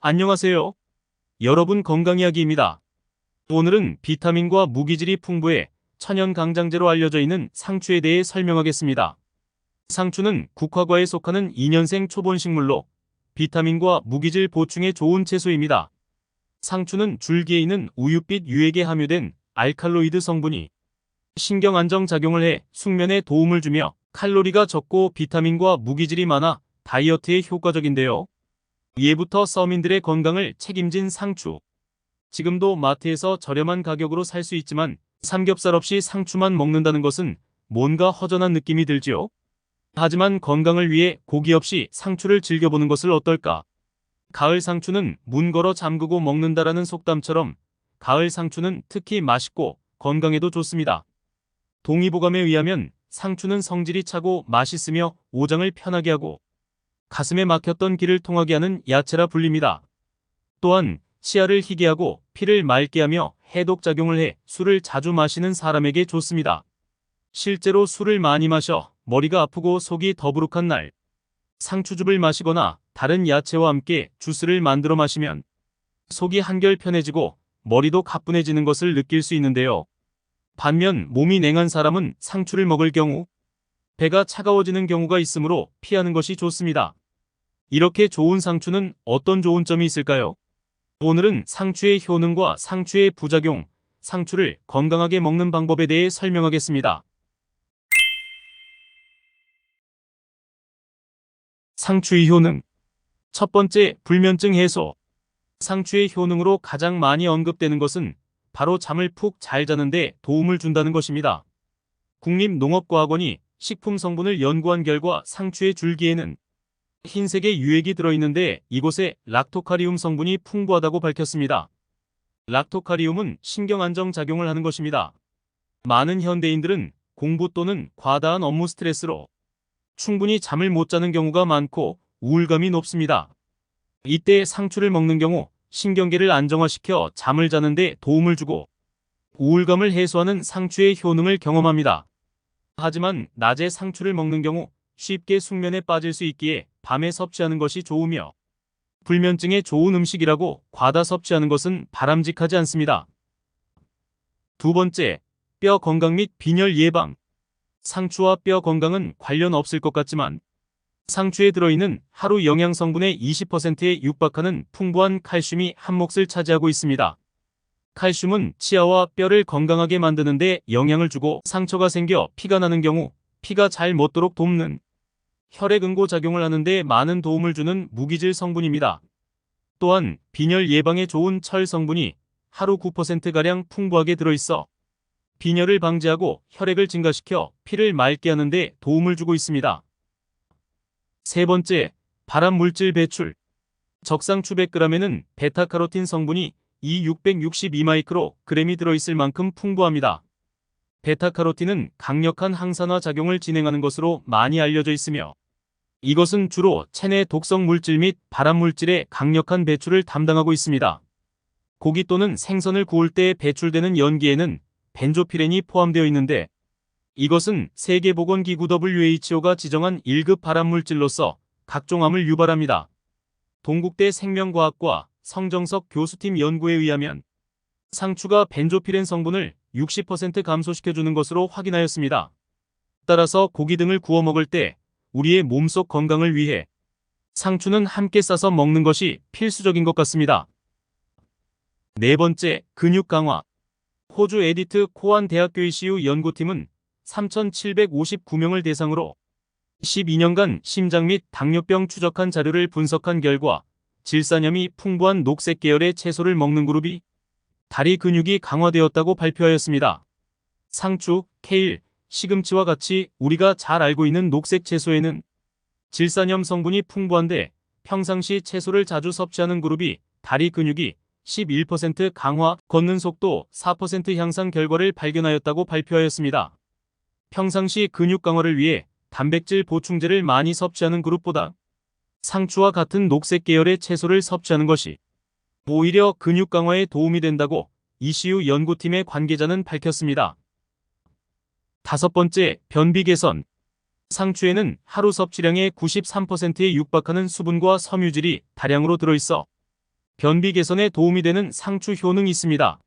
안녕하세요. 여러분 건강이야기입니다. 오늘은 비타민과 무기질이 풍부해 천연 강장제로 알려져 있는 상추에 대해 설명하겠습니다. 상추는 국화과에 속하는 2년생 초본식물로 비타민과 무기질 보충에 좋은 채소입니다. 상추는 줄기에 있는 우윳빛 유액에 함유된 알칼로이드 성분이 신경 안정 작용을 해 숙면에 도움을 주며 칼로리가 적고 비타민과 무기질이 많아 다이어트에 효과적인데요. 예부터 서민들의 건강을 책임진 상추. 지금도 마트에서 저렴한 가격으로 살 수 있지만 삼겹살 없이 상추만 먹는다는 것은 뭔가 허전한 느낌이 들지요. 하지만 건강을 위해 고기 없이 상추를 즐겨보는 것을 어떨까? 가을 상추는 문 걸어 잠그고 먹는다라는 속담처럼 가을 상추는 특히 맛있고 건강에도 좋습니다. 동의보감에 의하면 상추는 성질이 차고 맛있으며 오장을 편하게 하고 가슴에 막혔던 길을 통하게 하는 야채라 불립니다. 또한 치아를 희게 하고 피를 맑게 하며 해독작용을 해 술을 자주 마시는 사람에게 좋습니다. 실제로 술을 많이 마셔 머리가 아프고 속이 더부룩한 날, 상추즙을 마시거나 다른 야채와 함께 주스를 만들어 마시면 속이 한결 편해지고 머리도 가뿐해지는 것을 느낄 수 있는데요. 반면 몸이 냉한 사람은 상추를 먹을 경우 배가 차가워지는 경우가 있으므로 피하는 것이 좋습니다. 이렇게 좋은 상추는 어떤 좋은 점이 있을까요? 오늘은 상추의 효능과 상추의 부작용, 상추를 건강하게 먹는 방법에 대해 설명하겠습니다. 상추의 효능. 첫 번째, 불면증 해소. 상추의 효능으로 가장 많이 언급되는 것은 바로 잠을 푹 잘 자는데 도움을 준다는 것입니다. 국립농업과학원이 식품 성분을 연구한 결과 상추의 줄기에는 흰색의 유액이 들어있는데 이곳에 락토카리움 성분이 풍부하다고 밝혔습니다. 락토카리움은 신경 안정 작용을 하는 것입니다. 많은 현대인들은 공부 또는 과다한 업무 스트레스로 충분히 잠을 못 자는 경우가 많고 우울감이 높습니다. 이때 상추를 먹는 경우 신경계를 안정화시켜 잠을 자는데 도움을 주고 우울감을 해소하는 상추의 효능을 경험합니다. 하지만 낮에 상추를 먹는 경우 쉽게 숙면에 빠질 수 있기에 밤에 섭취하는 것이 좋으며 불면증에 좋은 음식이라고 과다 섭취하는 것은 바람직하지 않습니다. 두 번째, 뼈 건강 및 빈혈 예방. 상추와 뼈 건강은 관련 없을 것 같지만 상추에 들어있는 하루 영양 성분의 20%에 육박하는 풍부한 칼슘이 한 몫을 차지하고 있습니다. 칼슘은 치아와 뼈를 건강하게 만드는 데 영향을 주고 상처가 생겨 피가 나는 경우 피가 잘 멎도록 돕는 혈액응고 작용을 하는 데 많은 도움을 주는 무기질 성분입니다. 또한 빈혈 예방에 좋은 철 성분이 하루 9%가량 풍부하게 들어있어 빈혈을 방지하고 혈액을 증가시켜 피를 맑게 하는 데 도움을 주고 있습니다. 세 번째, 발암물질 배출. 적상추 100g에는 베타카로틴 성분이 662마이크로그램이 들어있을 만큼 풍부합니다. 베타카로틴은 강력한 항산화 작용을 진행하는 것으로 많이 알려져 있으며 이것은 주로 체내 독성 물질 및 발암물질의 강력한 배출을 담당하고 있습니다. 고기 또는 생선을 구울 때 배출되는 연기에는 벤조피렌이 포함되어 있는데 이것은 세계보건기구 WHO가 지정한 1급 발암물질로서 각종 암을 유발합니다. 동국대 생명과학과 성정석 교수팀 연구에 의하면 상추가 벤조피렌 성분을 60% 감소시켜주는 것으로 확인하였습니다. 따라서 고기 등을 구워 먹을 때 우리의 몸속 건강을 위해 상추는 함께 싸서 먹는 것이 필수적인 것 같습니다. 네 번째, 근육 강화. 호주 에디트 코안 대학교 ECU 연구팀은 3,759명을 대상으로 12년간 심장 및 당뇨병 추적한 자료를 분석한 결과 질산염이 풍부한 녹색 계열의 채소를 먹는 그룹이 다리 근육이 강화되었다고 발표하였습니다. 상추, 케일, 시금치와 같이 우리가 잘 알고 있는 녹색 채소에는 질산염 성분이 풍부한데 평상시 채소를 자주 섭취하는 그룹이 다리 근육이 11% 강화, 걷는 속도 4% 향상 결과를 발견하였다고 발표하였습니다. 평상시 근육 강화를 위해 단백질 보충제를 많이 섭취하는 그룹보다 상추와 같은 녹색 계열의 채소를 섭취하는 것이 오히려 근육 강화에 도움이 된다고 ECU 연구팀의 관계자는 밝혔습니다. 다섯 번째, 변비 개선. 상추에는 하루 섭취량의 93%에 육박하는 수분과 섬유질이 다량으로 들어있어 변비 개선에 도움이 되는 상추 효능이 있습니다.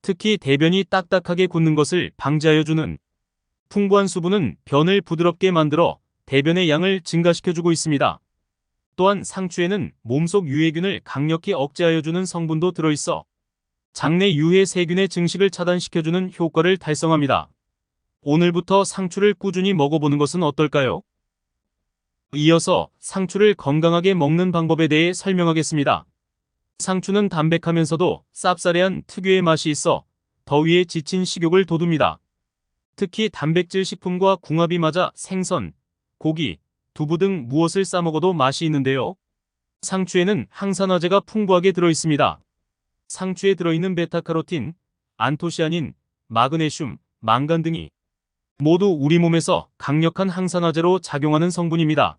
특히 대변이 딱딱하게 굳는 것을 방지하여주는 풍부한 수분은 변을 부드럽게 만들어 대변의 양을 증가시켜주고 있습니다. 또한 상추에는 몸속 유해균을 강력히 억제하여주는 성분도 들어있어 장내 유해 세균의 증식을 차단시켜주는 효과를 달성합니다. 오늘부터 상추를 꾸준히 먹어보는 것은 어떨까요? 이어서 상추를 건강하게 먹는 방법에 대해 설명하겠습니다. 상추는 담백하면서도 쌉싸래한 특유의 맛이 있어 더위에 지친 식욕을 돋웁니다. 특히 단백질 식품과 궁합이 맞아 생선, 고기, 두부 등 무엇을 싸먹어도 맛이 있는데요. 상추에는 항산화제가 풍부하게 들어있습니다. 상추에 들어있는 베타카로틴, 안토시아닌, 마그네슘, 망간 등이 모두 우리 몸에서 강력한 항산화제로 작용하는 성분입니다.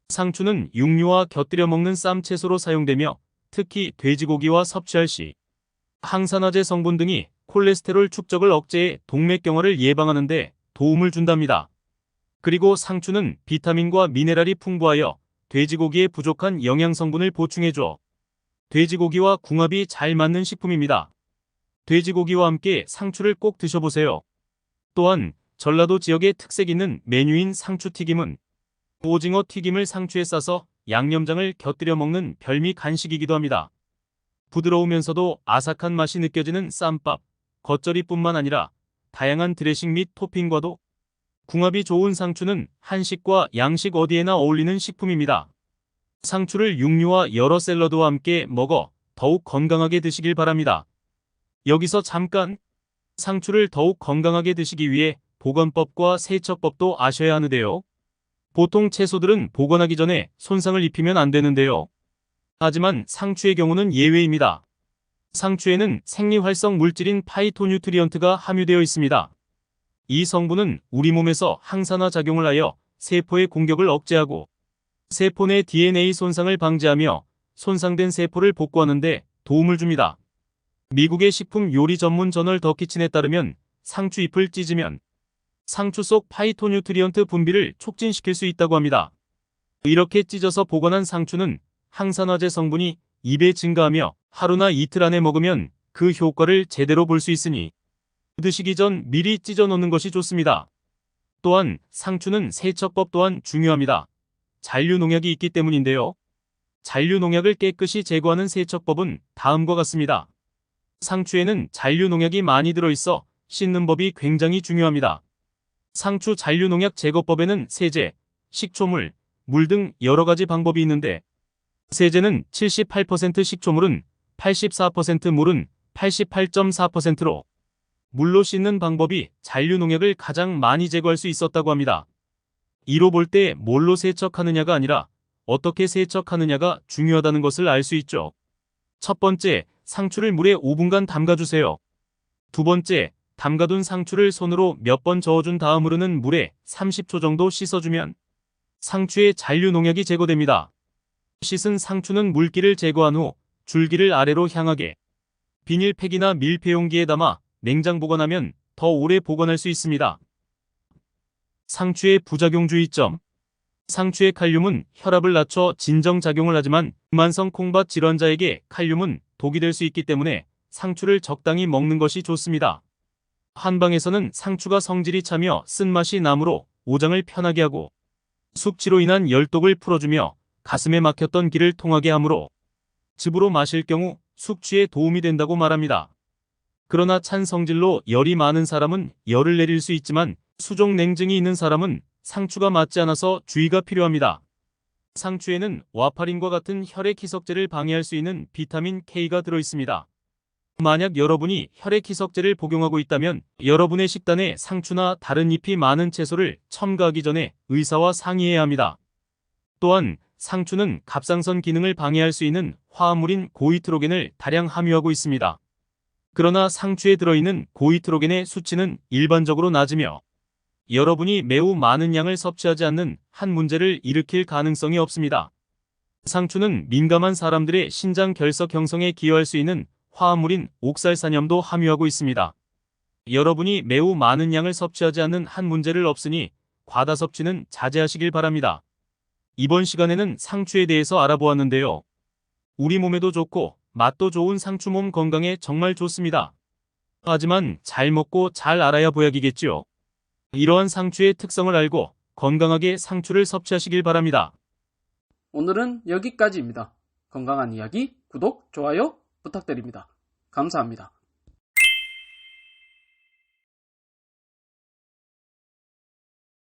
상추는 육류와 곁들여 먹는 쌈 채소로 사용되며 특히 돼지고기와 섭취할 시 항산화제 성분 등이 콜레스테롤 축적을 억제해 동맥경화를 예방하는 데 도움을 준답니다. 그리고 상추는 비타민과 미네랄이 풍부하여 돼지고기에 부족한 영양성분을 보충해줘 돼지고기와 궁합이 잘 맞는 식품입니다. 돼지고기와 함께 상추를 꼭 드셔보세요. 또한 전라도 지역의 특색 있는 메뉴인 상추튀김은 오징어 튀김을 상추에 싸서 양념장을 곁들여 먹는 별미 간식이기도 합니다. 부드러우면서도 아삭한 맛이 느껴지는 쌈밥, 겉절이뿐만 아니라 다양한 드레싱 및 토핑과도 궁합이 좋은 상추는 한식과 양식 어디에나 어울리는 식품입니다. 상추를 육류와 여러 샐러드와 함께 먹어 더욱 건강하게 드시길 바랍니다. 여기서 잠깐! 상추를 더욱 건강하게 드시기 위해 보관법과 세척법도 아셔야 하는데요. 보통 채소들은 보관하기 전에 손상을 입히면 안 되는데요. 하지만 상추의 경우는 예외입니다. 상추에는 생리활성 물질인 파이토뉴트리언트가 함유되어 있습니다. 이 성분은 우리 몸에서 항산화 작용을 하여 세포의 공격을 억제하고 세포 내 DNA 손상을 방지하며 손상된 세포를 복구하는 데 도움을 줍니다. 미국의 식품 요리 전문 저널 더 키친에 따르면 상추 잎을 찢으면 상추 속 파이토뉴트리언트 분비를 촉진시킬 수 있다고 합니다. 이렇게 찢어서 보관한 상추는 항산화제 성분이 2배 증가하며 하루나 이틀 안에 먹으면 그 효과를 제대로 볼 수 있으니 드시기 전 미리 찢어 놓는 것이 좋습니다. 또한 상추는 세척법 또한 중요합니다. 잔류 농약이 있기 때문인데요. 잔류 농약을 깨끗이 제거하는 세척법은 다음과 같습니다. 상추에는 잔류 농약이 많이 들어있어 씻는 법이 굉장히 중요합니다. 상추 잔류 농약 제거법에는 세제, 식초물, 물 등 여러 가지 방법이 있는데 세제는 78%, 식초물은 84%, 물은 88.4%로 물로 씻는 방법이 잔류 농약을 가장 많이 제거할 수 있었다고 합니다. 이로 볼 때 뭘로 세척하느냐가 아니라 어떻게 세척하느냐가 중요하다는 것을 알 수 있죠. 첫 번째, 상추를 물에 5분간 담가주세요. 두 번째, 담가둔 상추를 손으로 몇 번 저어준 다음 흐르는 물에 30초 정도 씻어주면 상추의 잔류 농약이 제거됩니다. 씻은 상추는 물기를 제거한 후 줄기를 아래로 향하게 비닐팩이나 밀폐용기에 담아 냉장 보관하면 더 오래 보관할 수 있습니다. 상추의 부작용 주의점. 상추의 칼륨은 혈압을 낮춰 진정작용을 하지만 만성 콩팥 질환자에게 칼륨은 독이 될 수 있기 때문에 상추를 적당히 먹는 것이 좋습니다. 한방에서는 상추가 성질이 차며 쓴맛이 나므로 오장을 편하게 하고 숙취로 인한 열독을 풀어주며 가슴에 막혔던 기를 통하게 하므로 즙으로 마실 경우 숙취에 도움이 된다고 말합니다. 그러나 찬 성질로 열이 많은 사람은 열을 내릴 수 있지만 수족 냉증이 있는 사람은 상추가 맞지 않아서 주의가 필요합니다. 상추에는 와파린과 같은 혈액 희석제를 방해할 수 있는 비타민 K가 들어있습니다. 만약 여러분이 혈액 희석제를 복용하고 있다면 여러분의 식단에 상추나 다른 잎이 많은 채소를 첨가하기 전에 의사와 상의해야 합니다. 또한 상추는 갑상선 기능을 방해할 수 있는 화합물인 고이트로겐을 다량 함유하고 있습니다. 그러나 상추에 들어있는 고이트로겐의 수치는 일반적으로 낮으며 여러분이 매우 많은 양을 섭취하지 않는 한 문제를 일으킬 가능성이 없습니다. 상추는 민감한 사람들의 신장 결석 형성에 기여할 수 있는 화합물인 옥살산염도 함유하고 있습니다. 여러분이 매우 많은 양을 섭취하지 않는 한 문제를 없으니 과다 섭취는 자제하시길 바랍니다. 이번 시간에는 상추에 대해서 알아보았는데요. 우리 몸에도 좋고 맛도 좋은 상추 몸 건강에 정말 좋습니다. 하지만 잘 먹고 잘 알아야 보약이겠지요. 이러한 상추의 특성을 알고 건강하게 상추를 섭취하시길 바랍니다. 오늘은 여기까지입니다. 건강한 이야기, 구독, 좋아요 부탁드립니다. 감사합니다.